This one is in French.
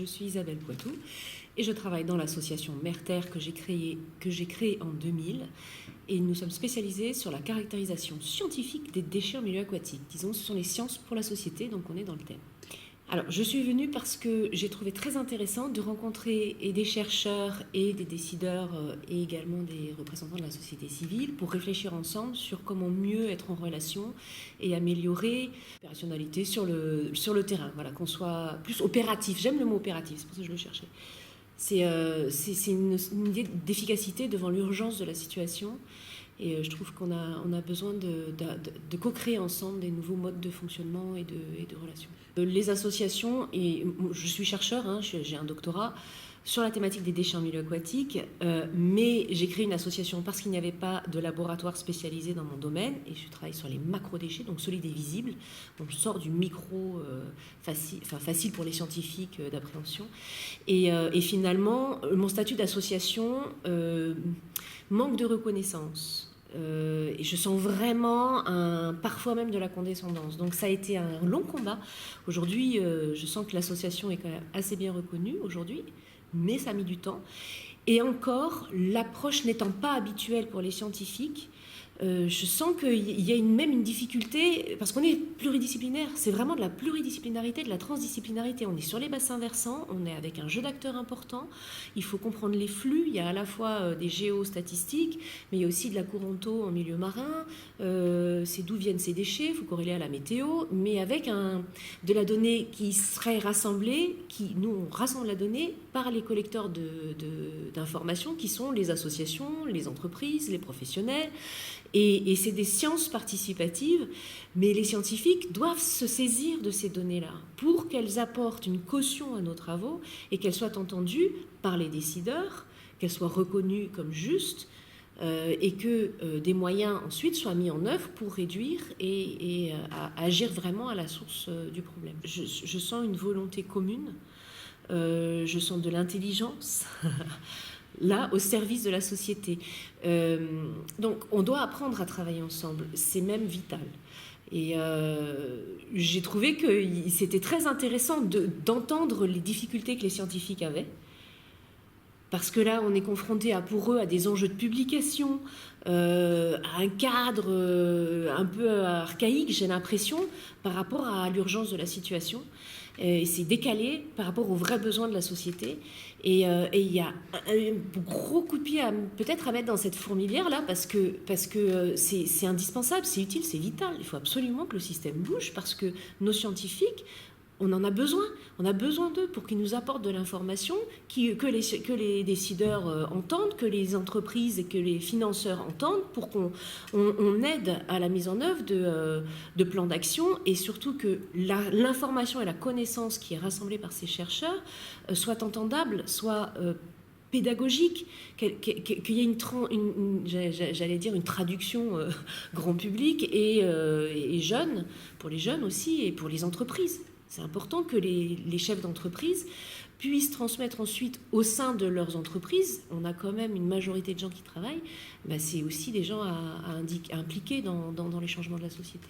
Je suis Isabelle Poitou et je travaille dans l'association Mère-Terre que j'ai créée en 2000. Et nous sommes spécialisés sur la caractérisation scientifique des déchets en milieu aquatique. Disons, ce sont les sciences pour la société, donc on est dans le thème. Alors, je suis venue parce que j'ai trouvé très intéressant de rencontrer des chercheurs et des décideurs et également des représentants de la société civile pour réfléchir ensemble sur comment mieux être en relation et améliorer l'opérationnalité sur le terrain. Voilà, qu'on soit plus opératif. J'aime le mot opératif, c'est pour ça que je le cherchais. C'est une idée d'efficacité devant l'urgence de la situation. Et je trouve qu'on a besoin de co-créer ensemble des nouveaux modes de fonctionnement et de relations. Les associations, et je suis chercheur, hein, j'ai un doctorat sur la thématique des déchets en milieu aquatique, mais j'ai créé une association parce qu'il n'y avait pas de laboratoire spécialisé dans mon domaine, et je travaille sur les macro-déchets, donc solides et visibles. On sort du micro facile pour les scientifiques d'appréhension. Et finalement, mon statut d'association manque de reconnaissance. Et je sens vraiment parfois même de la condescendance. Donc ça a été un long combat. Aujourd'hui, je sens que l'association est quand même assez bien reconnue aujourd'hui, mais ça a mis du temps. Et encore, l'approche n'étant pas habituelle pour les scientifiques, je sens qu'il y a même une difficulté, parce qu'on est pluridisciplinaire, c'est vraiment de la pluridisciplinarité, de la transdisciplinarité. On est sur les bassins versants, on est avec un jeu d'acteurs important, il faut comprendre les flux, il y a à la fois des géostatistiques, mais il y a aussi de la courante eau en milieu marin, c'est d'où viennent ces déchets, il faut corréler à la météo, mais avec de la donnée qui serait rassemblée, nous on rassemble la donnée par les collecteurs d'informations qui sont les associations, les entreprises, les professionnels. Et c'est des sciences participatives, mais les scientifiques doivent se saisir de ces données-là pour qu'elles apportent une caution à nos travaux et qu'elles soient entendues par les décideurs, qu'elles soient reconnues comme justes et que des moyens ensuite soient mis en œuvre pour réduire et agir vraiment à la source du problème. Je sens une volonté commune, je sens de l'intelligence. Là, au service de la société. Donc, on doit apprendre à travailler ensemble. C'est même vital. Et j'ai trouvé que c'était très intéressant d'entendre les difficultés que les scientifiques avaient. Parce que là, on est confronté pour eux à des enjeux de publication, à un cadre un peu archaïque, j'ai l'impression, par rapport à l'urgence de la situation. Et c'est décalé par rapport aux vrais besoins de la société. Et il y a un gros coup de pied peut-être à mettre dans cette fourmilière-là parce que c'est indispensable, c'est utile, c'est vital. Il faut absolument que le système bouge parce que nos scientifiques, on en a besoin. On a besoin d'eux pour qu'ils nous apportent de l'information que les décideurs entendent, que les entreprises et que les financeurs entendent pour qu'on aide à la mise en œuvre de plans d'action et surtout que l'information et la connaissance qui est rassemblée par ces chercheurs soit entendable, soit pédagogique, qu'il y ait une traduction grand public et jeune, pour les jeunes aussi et pour les entreprises. C'est important que les chefs d'entreprise puissent transmettre ensuite au sein de leurs entreprises. On a quand même une majorité de gens qui travaillent. C'est aussi des gens à impliquer dans les changements de la société.